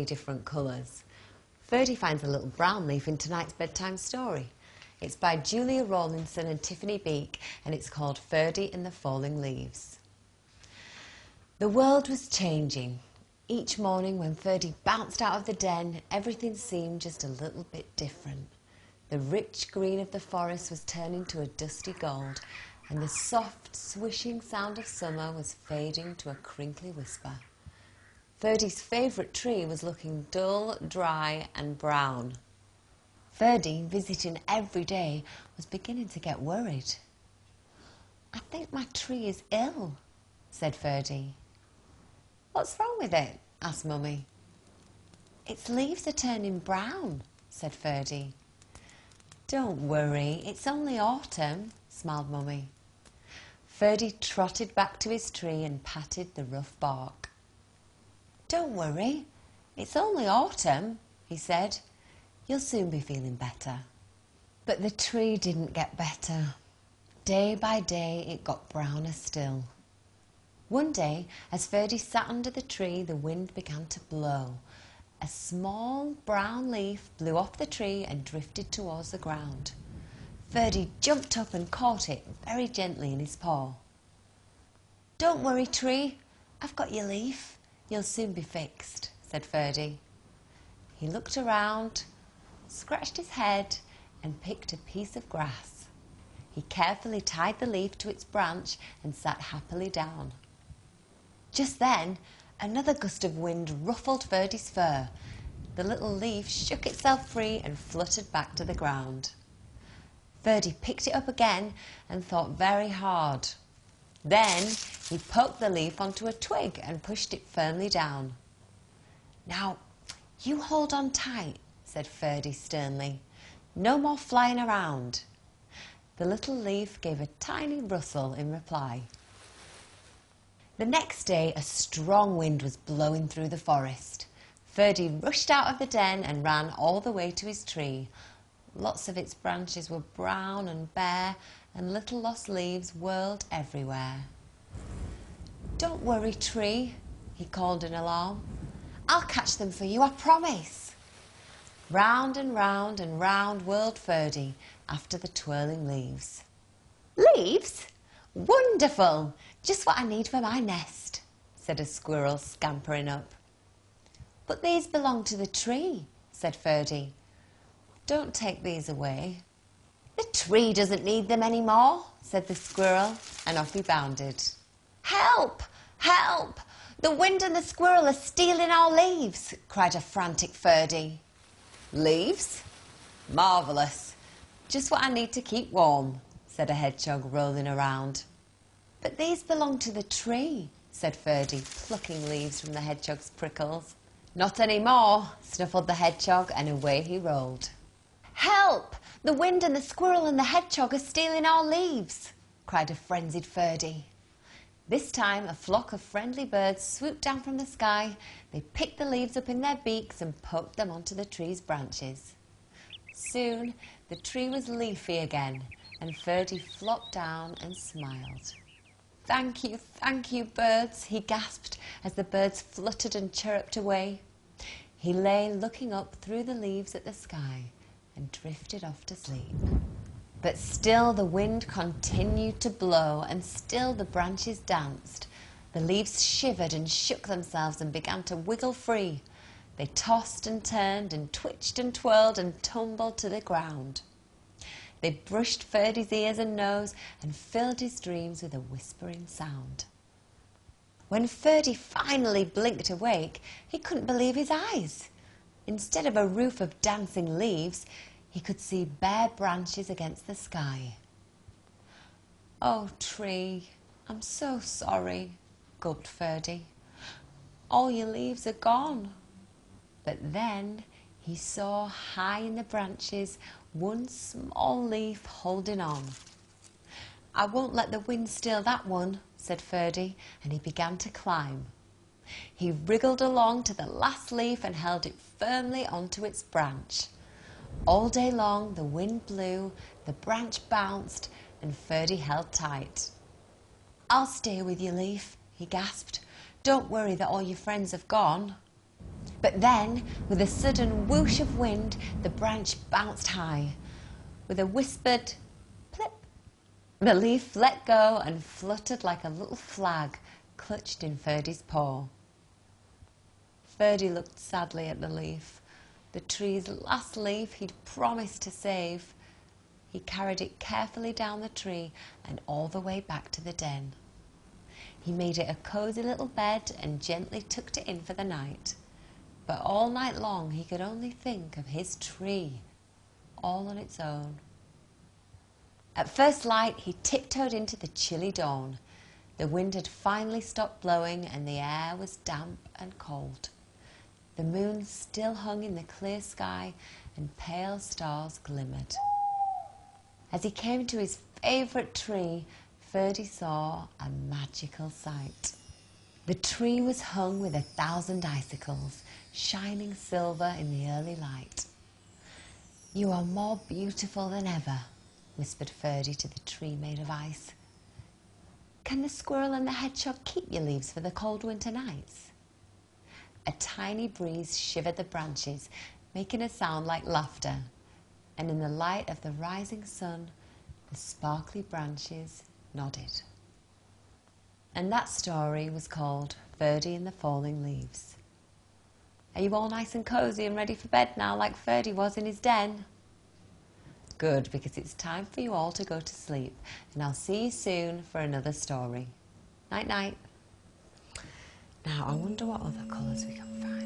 different colours. Ferdy finds a little brown leaf in tonight's bedtime story. It's by Julia Rawlinson and Tiffany Beak, and it's called Ferdy and the Falling Leaves. The world was changing. Each morning when Ferdy bounced out of the den, everything seemed just a little bit different. The rich green of the forest was turning to a dusty gold, and the soft, swishing sound of summer was fading to a crinkly whisper. Ferdy's favourite tree was looking dull, dry and brown. Ferdy, visiting every day, was beginning to get worried. "I think my tree is ill," said Ferdy. "What's wrong with it?" asked Mummy. "Its leaves are turning brown," said Ferdy. "Don't worry, it's only autumn," smiled Mummy. Ferdy trotted back to his tree and patted the rough bark. "Don't worry, it's only autumn," he said. "You'll soon be feeling better." But the tree didn't get better. Day by day it got browner still. One day, as Ferdy sat under the tree, the wind began to blow. A small brown leaf blew off the tree and drifted towards the ground. Ferdy jumped up and caught it very gently in his paw. "Don't worry, tree, I've got your leaf. You'll soon be fixed," said Ferdy. He looked around, scratched his head and picked a piece of grass. He carefully tied the leaf to its branch and sat happily down. Just then, another gust of wind ruffled Ferdy's fur. The little leaf shook itself free and fluttered back to the ground. Ferdy picked it up again and thought very hard. Then he poked the leaf onto a twig and pushed it firmly down. "Now, you hold on tight," said Ferdy sternly. "No more flying around." The little leaf gave a tiny rustle in reply. The next day, a strong wind was blowing through the forest. Ferdy rushed out of the den and ran all the way to his tree. Lots of its branches were brown and bare, and little lost leaves whirled everywhere. "Don't worry, tree," he called in alarm. "I'll catch them for you, I promise." Round and round and round whirled Ferdy after the twirling leaves. "Leaves? Wonderful! Just what I need for my nest," said a squirrel scampering up. "But these belong to the tree," said Ferdy. "Don't take these away." "The tree doesn't need them anymore," said the squirrel, and off he bounded. "Help! Help! The wind and the squirrel are stealing our leaves," cried a frantic Ferdy. "Leaves? Marvellous! Just what I need to keep warm," said a hedgehog rolling around. "But these belong to the tree," said Ferdy, plucking leaves from the hedgehog's prickles. "Not any more," snuffled the hedgehog, and away he rolled. "Help! The wind and the squirrel and the hedgehog are stealing our leaves," cried a frenzied Ferdy. This time a flock of friendly birds swooped down from the sky. They picked the leaves up in their beaks and poked them onto the tree's branches. Soon the tree was leafy again, and Ferdy flopped down and smiled. Thank you, birds," he gasped as the birds fluttered and chirruped away. He lay looking up through the leaves at the sky and drifted off to sleep. But still the wind continued to blow, and still the branches danced. The leaves shivered and shook themselves and began to wiggle free. They tossed and turned and twitched and twirled and tumbled to the ground. They brushed Ferdy's ears and nose and filled his dreams with a whispering sound. When Ferdy finally blinked awake, he couldn't believe his eyes. Instead of a roof of dancing leaves, he could see bare branches against the sky. "Oh, tree, I'm so sorry," gulped Ferdy. "All your leaves are gone." But then he saw high in the branches one small leaf holding on. "I won't let the wind steal that one," said Ferdy, and he began to climb. He wriggled along to the last leaf and held it firmly onto its branch. All day long the wind blew, the branch bounced, and Ferdy held tight. "I'll stay with you, leaf," he gasped. "Don't worry that all your friends have gone." But then, with a sudden whoosh of wind, the branch bounced high. With a whispered plip, the leaf let go and fluttered like a little flag clutched in Ferdy's paw. Ferdy looked sadly at the leaf, the tree's last leaf he'd promised to save. He carried it carefully down the tree and all the way back to the den. He made it a cosy little bed and gently tucked it in for the night. But all night long he could only think of his tree, all on its own. At first light he tiptoed into the chilly dawn. The wind had finally stopped blowing and the air was damp and cold. The moon still hung in the clear sky and pale stars glimmered. As he came to his favourite tree, Ferdy saw a magical sight. The tree was hung with 1,000 icicles, shining silver in the early light. "You are more beautiful than ever," whispered Ferdy to the tree made of ice. "Can the squirrel and the hedgehog keep your leaves for the cold winter nights?" A tiny breeze shivered the branches, making a sound like laughter, and in the light of the rising sun, the sparkly branches nodded. And that story was called Ferdy and the Falling Leaves. Are you all nice and cosy and ready for bed now, like Ferdy was in his den? Good, because it's time for you all to go to sleep, and I'll see you soon for another story. Night, night. Now, I wonder what other colours we can find.